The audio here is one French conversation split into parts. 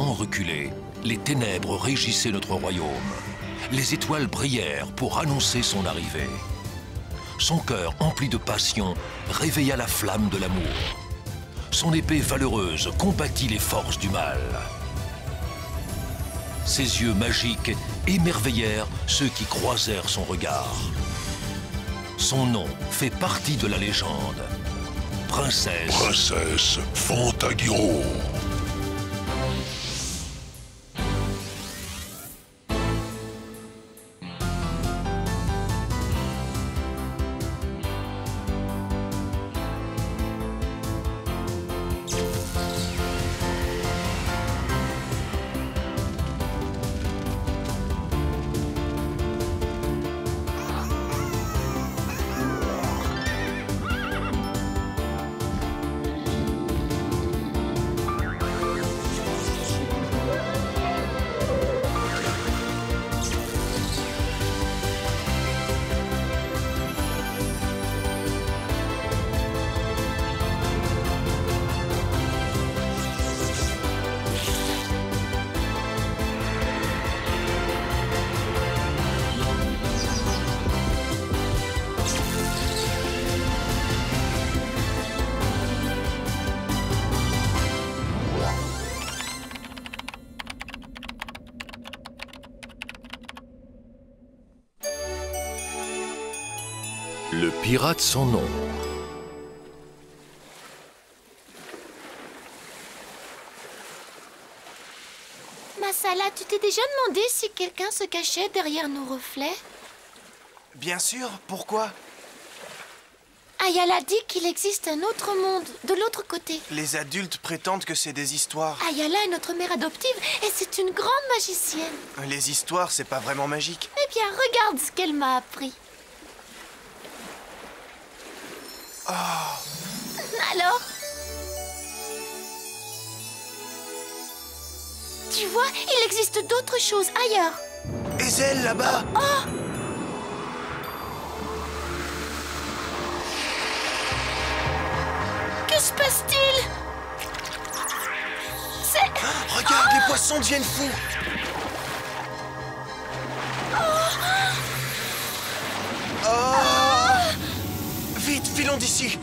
sans reculer, les ténèbres régissaient notre royaume. Les étoiles brillèrent pour annoncer son arrivée. Son cœur, empli de passion, réveilla la flamme de l'amour. Son épée valeureuse combattit les forces du mal. Ses yeux magiques émerveillèrent ceux qui croisèrent son regard. Son nom fait partie de la légende. Princesse Fantagiro. Le pirate sans nom. Masala, tu t'es déjà demandé si quelqu'un se cachait derrière nos reflets? Bien sûr, pourquoi? Ayala dit qu'il existe un autre monde, de l'autre côté. Les adultes prétendent que c'est des histoires. Ayala est notre mère adoptive et c'est une grande magicienne. Les histoires, c'est pas vraiment magique. Eh bien, regarde ce qu'elle m'a appris. Oh. Alors? Tu vois, il existe d'autres choses ailleurs. Ezel, là-bas! Oh! Que se passe-t-il? C'est... Regarde, les poissons deviennent fous! Oh! Vite, filons d'ici!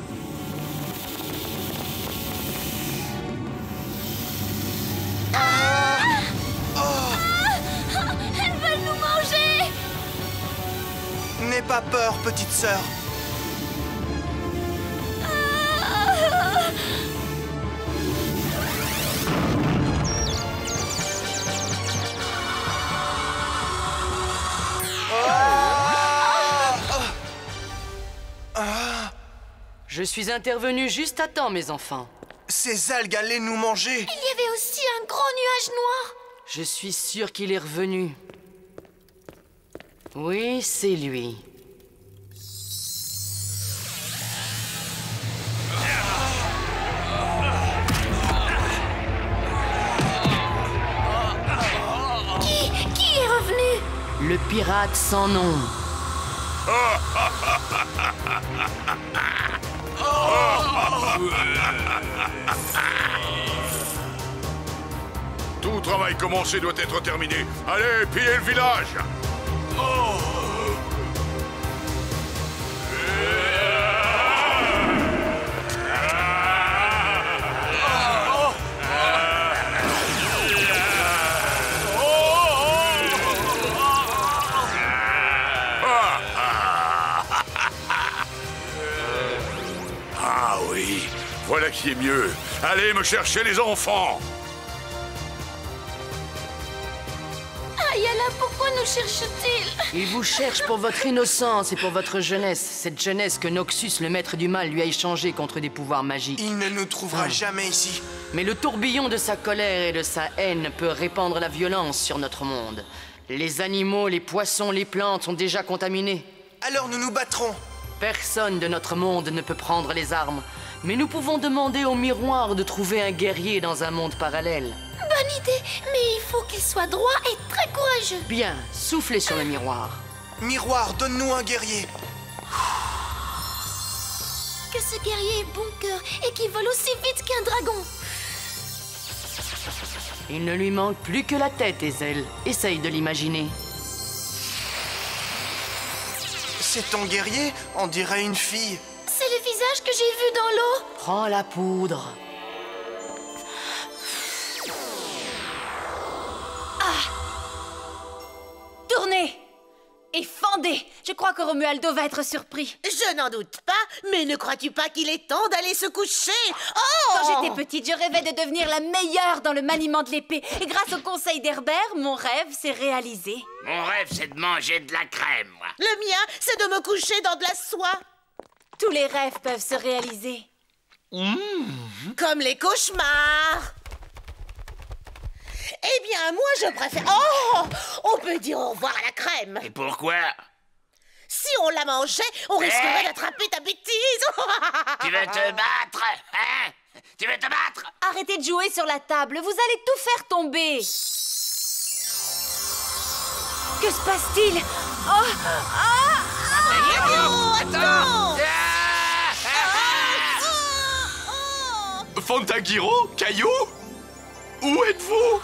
Elles veulent nous manger! N'aie pas peur, petite sœur. Je suis intervenu juste à temps, mes enfants. Ces algues allaient nous manger. Il y avait aussi un gros nuage noir. Je suis sûr qu'il est revenu. Oui, c'est lui. Qui est revenu? Le pirate sans nom. Tout travail commencé doit être terminé. Allez, pillez le village. Ah oui, voilà qui est mieux. Allez me chercher les enfants. Ayala, pourquoi nous cherche-t-il? Il vous cherche pour votre innocence et pour votre jeunesse. Cette jeunesse que Noxus, le maître du mal, lui a échangée contre des pouvoirs magiques. Il ne nous trouvera jamais ici. Mais le tourbillon de sa colère et de sa haine peut répandre la violence sur notre monde. Les animaux, les poissons, les plantes sont déjà contaminés. Alors nous nous battrons. Personne de notre monde ne peut prendre les armes. Mais nous pouvons demander au miroir de trouver un guerrier dans un monde parallèle. Bonne idée, mais il faut qu'il soit droit et très courageux. Bien, soufflez sur le miroir. Miroir, donne-nous un guerrier. Que ce guerrier ait bon cœur et qu'il vole aussi vite qu'un dragon. Il ne lui manque plus que la tête, Ezel. Essaye de l'imaginer. C'est ton guerrier? On dirait une fille. C'est le visage que j'ai vu dans l'eau. Prends la poudre. Tournez et fendez. Je crois que Romualdo va être surpris. Je n'en doute pas, mais ne crois-tu pas qu'il est temps d'aller se coucher? Oh! Quand j'étais petite, je rêvais de devenir la meilleure dans le maniement de l'épée. Et grâce au conseil d'Herbert, mon rêve s'est réalisé. Mon rêve, c'est de manger de la crème, moi. Le mien, c'est de me coucher dans de la soie. Tous les rêves peuvent se réaliser. Comme les cauchemars. Eh bien, moi, je préfère... Oh! On peut dire au revoir à la crème. Et pourquoi? Si on la mangeait, on risquerait d'attraper ta bêtise. Tu veux te battre, hein? Tu veux te battre? Arrêtez de jouer sur la table, vous allez tout faire tomber. Que se passe-t-il? Attends! Fantagiro? Caillou? Où êtes-vous?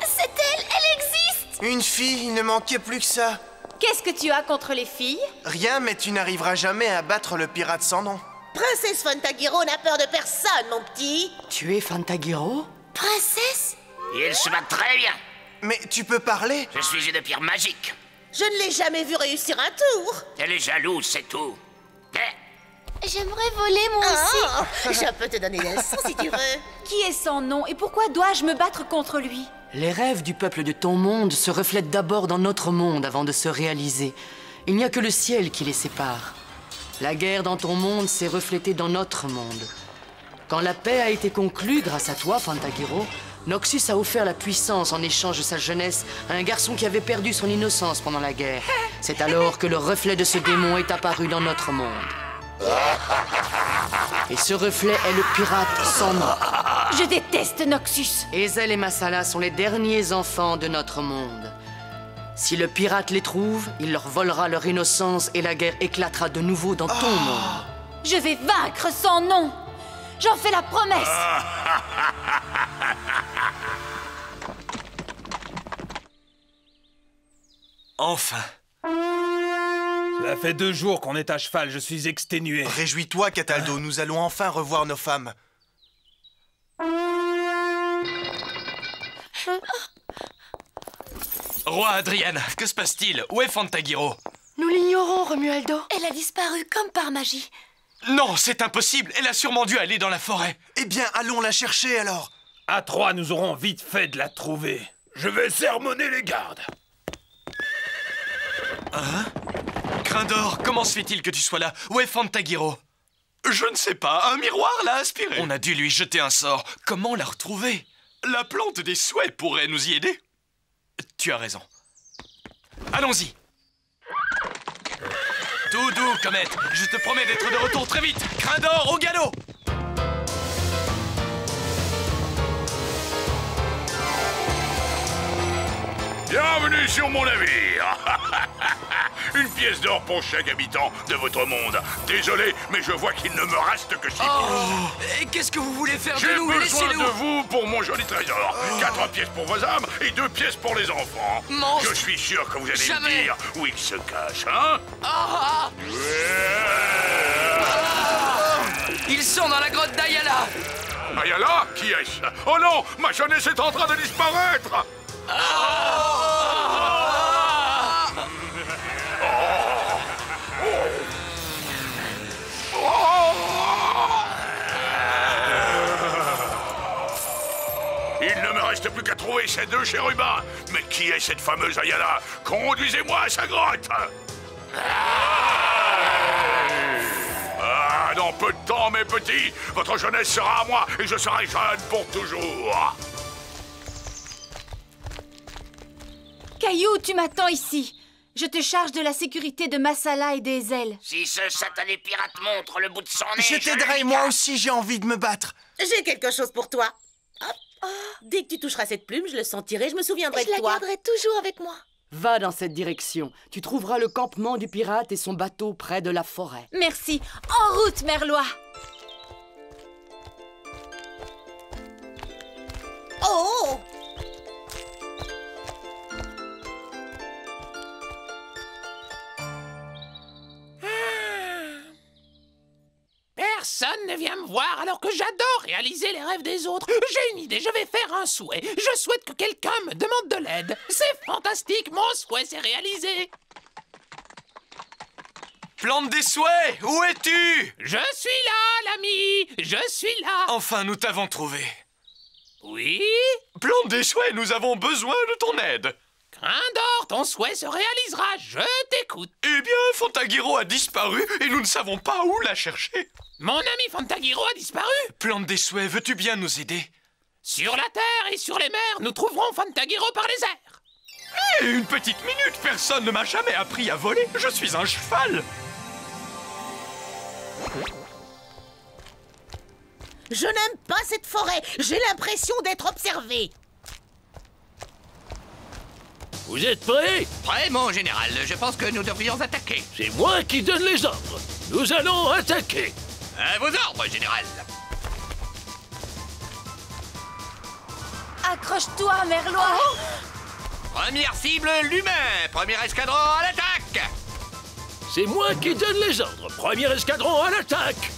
C'est elle, elle existe. Une fille, il ne manquait plus que ça. Qu'est-ce que tu as contre les filles? Rien, mais tu n'arriveras jamais à battre le pirate sans nom. Princesse Fantagiro n'a peur de personne, mon petit. Tu es Fantagiro? Princesse? Et elle se bat très bien. Mais tu peux parler? Je suis une pierre magique. Je ne l'ai jamais vu réussir un tour. Elle est jalouse, c'est tout. J'aimerais voler moi aussi. Je peux te donner des leçons si tu veux. Qui est sans nom et pourquoi dois-je me battre contre lui? Les rêves du peuple de ton monde se reflètent d'abord dans notre monde avant de se réaliser. Il n'y a que le ciel qui les sépare. La guerre dans ton monde s'est reflétée dans notre monde. Quand la paix a été conclue grâce à toi, Fantagiro, Noxus a offert la puissance en échange de sa jeunesse à un garçon qui avait perdu son innocence pendant la guerre. C'est alors que le reflet de ce démon est apparu dans notre monde. Et ce reflet est le pirate sans nom. Je déteste Noxus. Ezel et Masala sont les derniers enfants de notre monde. Si le pirate les trouve, il leur volera leur innocence et la guerre éclatera de nouveau dans ton monde. Je vais vaincre sans nom. J'en fais la promesse. Enfin. Cela fait 2 jours qu'on est à cheval, je suis exténué. Réjouis-toi, Cataldo, nous allons enfin revoir nos femmes. Roi Adrian, que se passe-t-il? Où est Fantagiro? Nous l'ignorons, Romualdo. Elle a disparu comme par magie. Non, c'est impossible. Elle a sûrement dû aller dans la forêt. Eh bien, allons la chercher alors. À 3, nous aurons vite fait de la trouver. Je vais sermonner les gardes. Hein? Grindor, comment se fait-il que tu sois là? Où est Fantagiro? Je ne sais pas, un miroir l'a aspiré. On a dû lui jeter un sort. Comment la retrouver? La plante des souhaits pourrait nous y aider. Tu as raison. Allons-y. Tout doux, Comète. Je te promets d'être de retour très vite. Grindor, au galop! Bienvenue sur mon navire. Une pièce d'or pour chaque habitant de votre monde. Désolé, mais je vois qu'il ne me reste que 6 pièces. Et qu'est-ce que vous voulez faire J'ai de nous? besoin Laissez-nous! de vous pour mon joli trésor. 4 pièces pour vos âmes et 2 pièces pour les enfants. Monstre! Je suis sûr que vous allez Jamais! me dire où il se cache, hein? Ils sont dans la grotte d'Ayala! Ayala? Qui est-ce? Oh non! Ma jeunesse est en train de disparaître! Il ne me reste plus qu'à trouver ces 2 chérubins. Mais qui est cette fameuse Ayala? Conduisez-moi à sa grotte. Dans peu de temps, mes petits, votre jeunesse sera à moi et je serai jeune pour toujours. Caillou, tu m'attends ici. Je te charge de la sécurité de Masala et des ailes. Si ce satané pirate montre le bout de son nez... Je t'aiderai, moi aussi j'ai envie de me battre. J'ai quelque chose pour toi. Hop. Dès que tu toucheras cette plume, je le sentirai, je me souviendrai Je de la toi. garderai toujours avec moi. Va dans cette direction. Tu trouveras le campement du pirate et son bateau près de la forêt. Merci. En route, Merlois. viens me voir alors que j'adore réaliser les rêves des autres? J'ai une idée, je vais faire un souhait. Je souhaite que quelqu'un me demande de l'aide. C'est fantastique, mon souhait s'est réalisé. Plante des souhaits, où es-tu? Je suis là, l'ami, je suis là. Enfin, nous t'avons trouvé. Oui? Plante des souhaits, nous avons besoin de ton aide. Grindor, ton souhait se réalisera, je t'écoute. Eh bien, Fantagiro a disparu et nous ne savons pas où la chercher. Mon ami Fantagiro a disparu? Plante des souhaits, veux-tu bien nous aider? Sur la terre et sur les mers, nous trouverons Fantagiro par les airs. Hé, une petite minute, personne ne m'a jamais appris à voler. Je suis un cheval. Je n'aime pas cette forêt. J'ai l'impression d'être observé. Vous êtes prêts? Prêt, mon général. Je pense que nous devrions attaquer. C'est moi qui donne les ordres. Nous allons attaquer. À vos ordres, général. Accroche-toi, Merlois. Première cible, l'humain. Premier escadron à l'attaque. C'est moi qui donne les ordres. Premier escadron à l'attaque.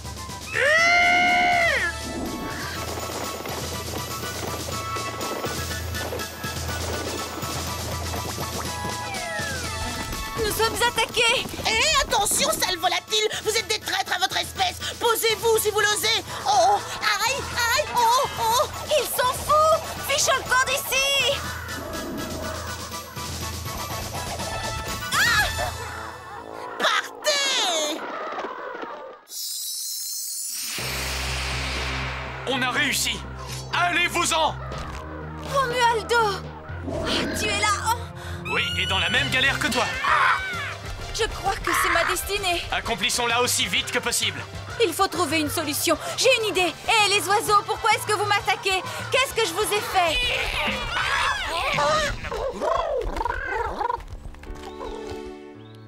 Nous sommes attaqués. Et attention, sale volatile. Vous êtes des traîtres à votre espèce. Posez-vous si vous l'osez. Oh, aïe, aïe, oh, oh. Ils s'en foutent. Fiche le camp d'ici. Partez! On a réussi. Allez-vous-en. Romualdo. Tu es là. Oh. Oui, et dans la même galère que toi. Je crois que c'est ma destinée. Accomplissons-la aussi vite que possible. Il faut trouver une solution. J'ai une idée. Hé, les oiseaux, pourquoi est-ce que vous m'attaquez? Qu'est-ce que je vous ai fait?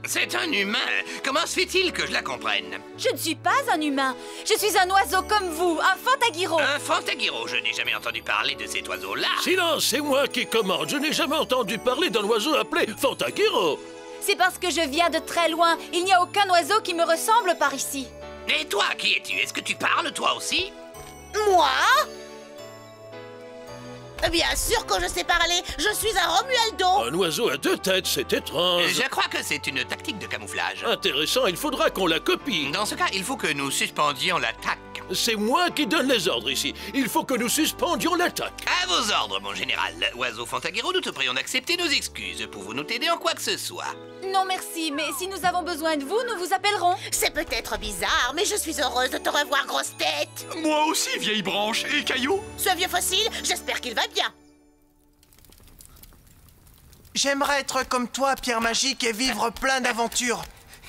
C'est un humain. Comment se fait-il que je la comprenne? Je ne suis pas un humain. Je suis un oiseau comme vous, un Fantagiro. Un Fantagiro? Je n'ai jamais entendu parler de cet oiseau-là. Silence, c'est moi qui commande. Je n'ai jamais entendu parler d'un oiseau appelé Fantagiro. C'est parce que je viens de très loin. Il n'y a aucun oiseau qui me ressemble par ici. Et toi, qui es-tu? Est-ce que tu parles, toi aussi? Moi? Bien sûr que je sais parler. Je suis un Romualdo. Un oiseau à deux têtes, c'est étrange. Je crois que c'est une tactique de camouflage. Intéressant, il faudra qu'on la copie. Dans ce cas, il faut que nous suspendions l'attaque. C'est moi qui donne les ordres ici. Il faut que nous suspendions l'attaque. À vos ordres, mon général. Oiseau Fantagiro, nous te prions d'accepter nos excuses. Pouvons-nous t'aider en quoi que ce soit? Non, merci, mais si nous avons besoin de vous, nous vous appellerons. C'est peut-être bizarre, mais je suis heureuse de te revoir, grosse tête. Moi aussi, vieille branche et caillou. Ce vieux fossile, j'espère qu'il va bien. J'aimerais être comme toi, Pierre Magique, et vivre plein d'aventures.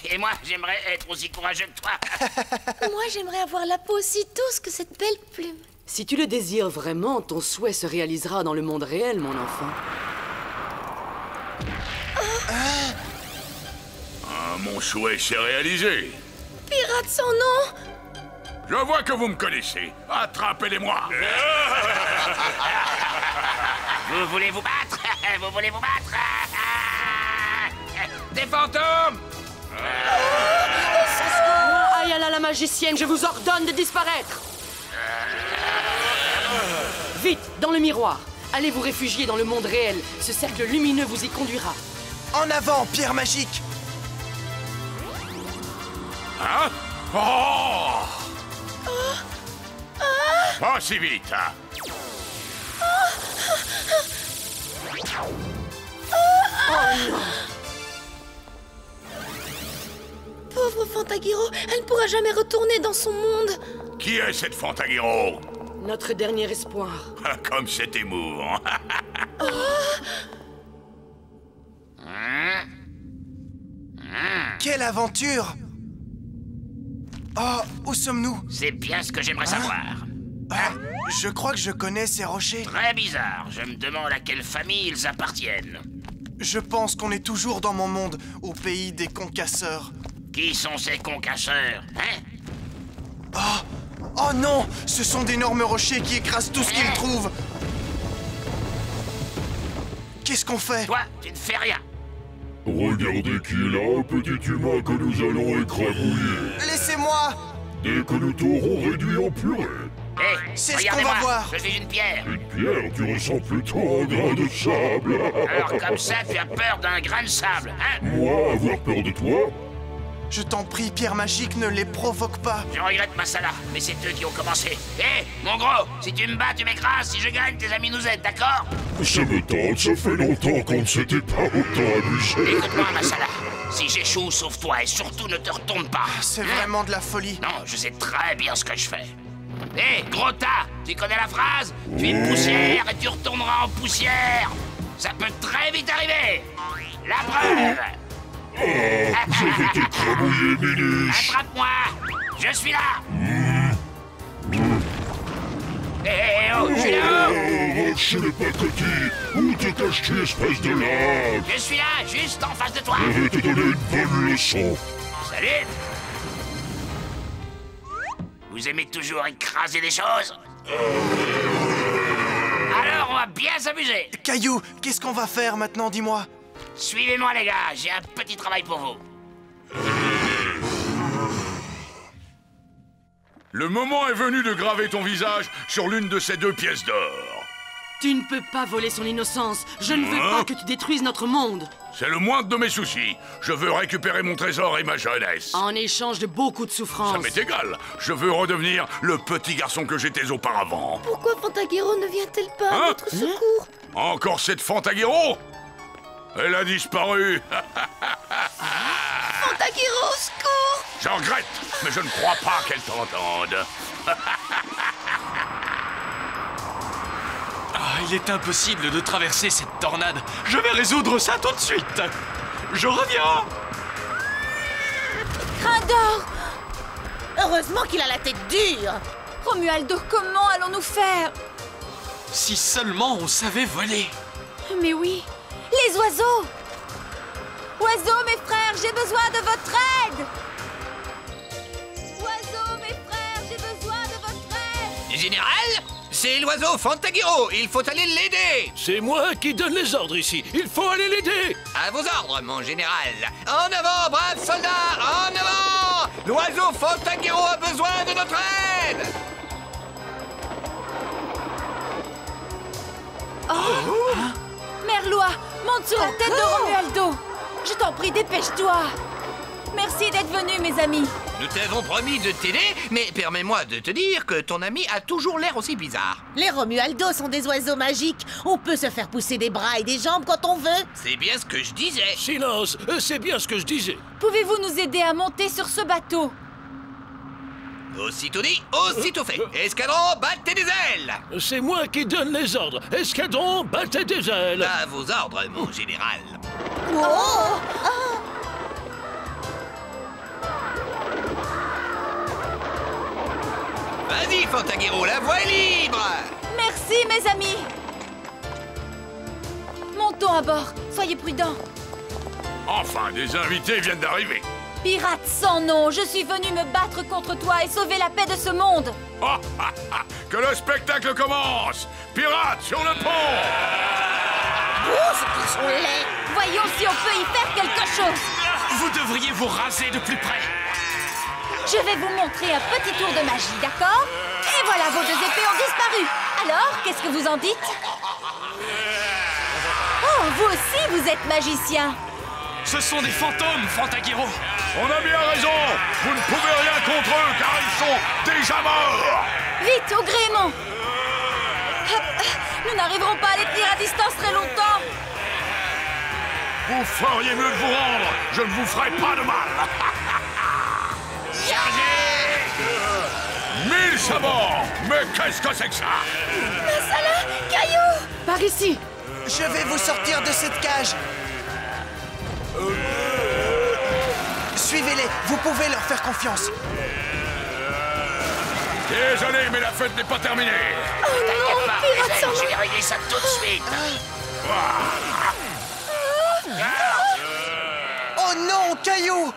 Et moi, j'aimerais être aussi courageux que toi. Moi, j'aimerais avoir la peau aussi douce que cette belle plume. Si tu le désires vraiment, ton souhait se réalisera dans le monde réel, mon enfant. Mon souhait s'est réalisé. Pirate sans nom. Je vois que vous me connaissez. Attrapez-les-moi. Vous voulez vous battre? Vous voulez vous battre? Des fantômes! Ayala la magicienne, je vous ordonne de disparaître! Vite, dans le miroir. Allez vous réfugier dans le monde réel. Ce cercle lumineux vous y conduira. En avant, Pierre Magique. Hein? Oh! Pas si vite, hein? Pauvre Fantagiro, elle ne pourra jamais retourner dans son monde. Qui est cette Fantagiro? Notre dernier espoir. Comme c'est émouvant. Quelle aventure! Oh, où sommes-nous? C'est bien ce que j'aimerais savoir. Je crois que je connais ces rochers. Très bizarre. Je me demande à quelle famille ils appartiennent. Je pense qu'on est toujours dans mon monde, au pays des concasseurs. Qui sont ces concasseurs, hein? Oh non! Ce sont d'énormes rochers qui écrasent tout ce qu'ils trouvent. Qu'est-ce qu'on fait? Toi, tu ne fais rien. Regardez qui est là, petit humain que nous allons écrabouiller. Laissez-moi! dès que nous t'aurons réduit en purée. Hé, C'est ce qu'on va voir. Je suis une pierre. Une pierre, tu ressembles plutôt à un grain de sable. Alors comme ça, tu as peur d'un grain de sable, hein? Moi, avoir peur de toi? Je t'en prie, pierre magique, ne les provoque pas. Je regrette Masala, mais c'est eux qui ont commencé. Hé, mon gros, si tu me bats, tu m'écrases. Si je gagne, tes amis nous aident, d'accord? Ça me tente, ça fait longtemps qu'on ne s'était pas autant amusé. Écoute-moi, Masala. Si j'échoue, sauve-toi et surtout ne te retourne pas. C'est vraiment de la folie. Non, je sais très bien ce que je fais. Hé, gros tas, tu connais la phrase? Tu es poussière et tu retourneras en poussière. Ça peut très vite arriver. La preuve. Je vais t'écrabouiller, Minus. Attrape-moi. Je suis là. Hé, oh, je suis là. Chez les pacotis, où te caches-tu, espèce de lâche? Je suis là, juste en face de toi. Je vais te donner une bonne leçon. Salut. Vous aimez toujours écraser des choses? Alors, on va bien s'amuser. Caillou, qu'est-ce qu'on va faire maintenant, dis-moi? Suivez-moi, les gars, j'ai un petit travail pour vous. Le moment est venu de graver ton visage sur l'une de ces 2 pièces d'or. Tu ne peux pas voler son innocence. Je ne veux pas que tu détruises notre monde. C'est le moindre de mes soucis. Je veux récupérer mon trésor et ma jeunesse. En échange de beaucoup de souffrance. Ça m'est égal. Je veux redevenir le petit garçon que j'étais auparavant. Pourquoi Fantagiro ne vient-elle pas à notre secours? Encore cette Fantagiro? Elle a disparu. Fantagiro, au secours! Je regrette, mais je ne crois pas qu'elle t'entende. Il est impossible de traverser cette tornade. Je vais résoudre ça tout de suite. Je reviens. Grindor! Heureusement qu'il a la tête dure. Romualdo, comment allons-nous faire? Si seulement on savait voler. Mais oui, les oiseaux! Oiseaux, mes frères, j'ai besoin de votre aide! Oiseaux, mes frères, j'ai besoin de votre aide! Général, c'est l'oiseau Fantagiro, il faut aller l'aider. C'est moi qui donne les ordres ici, il faut aller l'aider. À vos ordres, mon général. En avant, braves soldats, en avant! L'oiseau Fantagiro a besoin de notre aide. Oh! Merlois, monte sur la tête de Romualdo! Je t'en prie, dépêche-toi! Merci d'être venus, mes amis! Nous t'avons promis de t'aider, mais permets-moi de te dire que ton ami a toujours l'air aussi bizarre. Les Romualdo sont des oiseaux magiques. On peut se faire pousser des bras et des jambes quand on veut. C'est bien ce que je disais. Silence, c'est bien ce que je disais. Pouvez-vous nous aider à monter sur ce bateau? Aussitôt dit, aussitôt fait. Escadron, battez des ailes. C'est moi qui donne les ordres. Escadron, battez des ailes. À vos ordres, mon général. Oh! Vas-y, Fantagiro, la voie est libre. Merci, mes amis! Montons à bord, soyez prudents. Enfin, des invités viennent d'arriver. Pirate sans nom, je suis venu me battre contre toi et sauver la paix de ce monde. Que le spectacle commence. Pirates sur le pont. Oh, c'est qu'ils sont laids. Voyons si on peut y faire quelque chose. Vous devriez vous raser de plus près. Je vais vous montrer un petit tour de magie, d'accord? Et voilà, vos 2 épées ont disparu. Alors, qu'est-ce que vous en dites? Oh, vous aussi, vous êtes magicien. Ce sont des fantômes, Fantagiro. On a bien raison. Vous ne pouvez rien contre eux car ils sont déjà morts. Vite, au gréement. Nous n'arriverons pas à les tenir à distance très longtemps. Vous feriez mieux de vous rendre. Je ne vous ferai pas de mal. Chargez 1000 sabords. Mais qu'est-ce que c'est que ça? Masala, Caillou! Par ici. Je vais vous sortir de cette cage. Suivez-les, vous pouvez leur faire confiance. Désolé, mais la fête n'est pas terminée. Oh non, pirate sans Je vais régler ça tout de suite. Oh non, Caillou!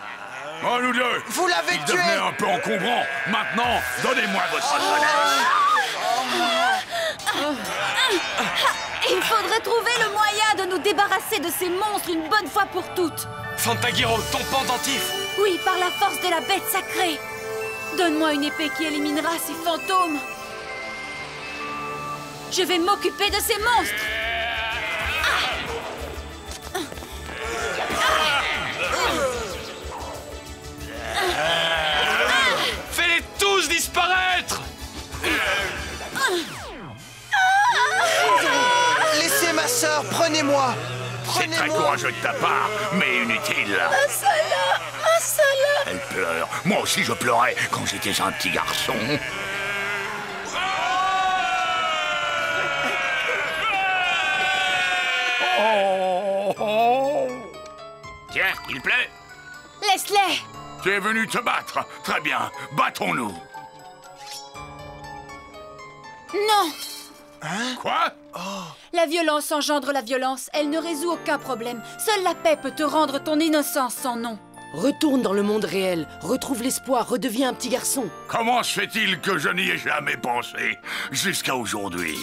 Oh, nous deux. Vous l'avez tué! Devenez un peu encombrant. Maintenant, donnez-moi votre jeunesse. Il faudrait trouver le moyen de nous débarrasser de ces monstres une bonne fois pour toutes. Fantagiro, ton pendentif. Oui, par la force de la bête sacrée. Donne-moi une épée qui éliminera ces fantômes. Je vais m'occuper de ces monstres. Fais-les tous disparaître! Laissez ma sœur, prenez-moi! C'est très courageux de ta part, mais inutile. Asala! Asala! Elle pleure. Moi aussi, je pleurais quand j'étais un petit garçon. Tiens, il pleut. Laisse-les. Tu es venu te battre. Très bien, battons-nous. Non. Quoi? La violence engendre la violence. Elle ne résout aucun problème. Seule la paix peut te rendre ton innocence sans nom. Retourne dans le monde réel, retrouve l'espoir, redeviens un petit garçon. Comment se fait-il que je n'y ai jamais pensé jusqu'à aujourd'hui?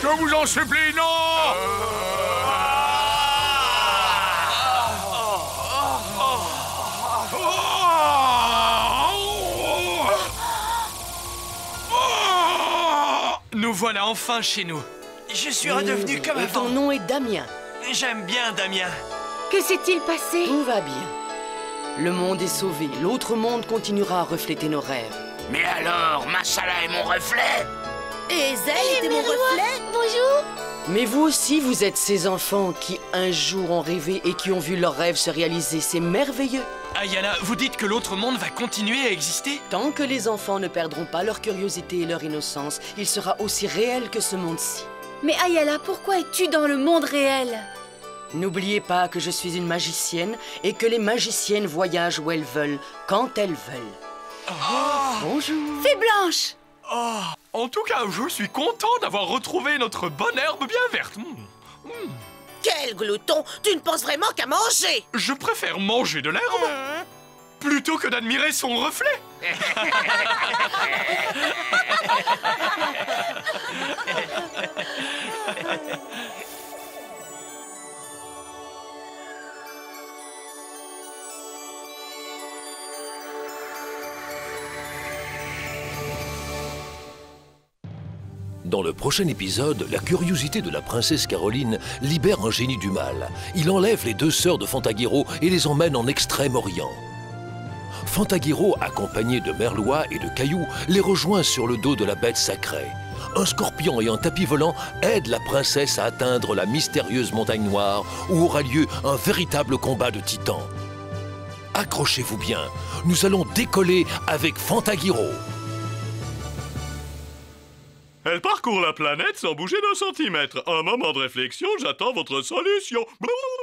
Je vous en supplie, non! Nous voilà enfin chez nous. Je suis redevenu comme Et avant. ton nom est Damien. J'aime bien Damien. Que s'est-il passé? Tout va bien. Le monde est sauvé, l'autre monde continuera à refléter nos rêves. Mais alors, Masala est mon reflet. Et Zell était mon reflet? Bonjour. Mais vous aussi, vous êtes ces enfants qui un jour ont rêvé et qui ont vu leurs rêves se réaliser. C'est merveilleux. Ayala, vous dites que l'autre monde va continuer à exister? Tant que les enfants ne perdront pas leur curiosité et leur innocence, il sera aussi réel que ce monde-ci. Mais Ayala, pourquoi es-tu dans le monde réel? N'oubliez pas que je suis une magicienne et que les magiciennes voyagent où elles veulent, quand elles veulent. Bonjour. Fée Blanche! En tout cas, je suis content d'avoir retrouvé notre bonne herbe bien verte. Quel glouton! Tu ne penses vraiment qu'à manger! Je préfère manger de l'herbe plutôt que d'admirer son reflet. Dans le prochain épisode, la curiosité de la princesse Caroline libère un génie du mal. Il enlève les deux sœurs de Fantagiro et les emmène en Extrême-Orient. Fantagiro, accompagné de Merlois et de Caillou, les rejoint sur le dos de la bête sacrée. Un scorpion et un tapis volant aident la princesse à atteindre la mystérieuse montagne noire où aura lieu un véritable combat de titans. Accrochez-vous bien, nous allons décoller avec Fantagiro. Elle parcourt la planète sans bouger d'un centimètre. Un moment de réflexion, j'attends votre solution. Blablabla.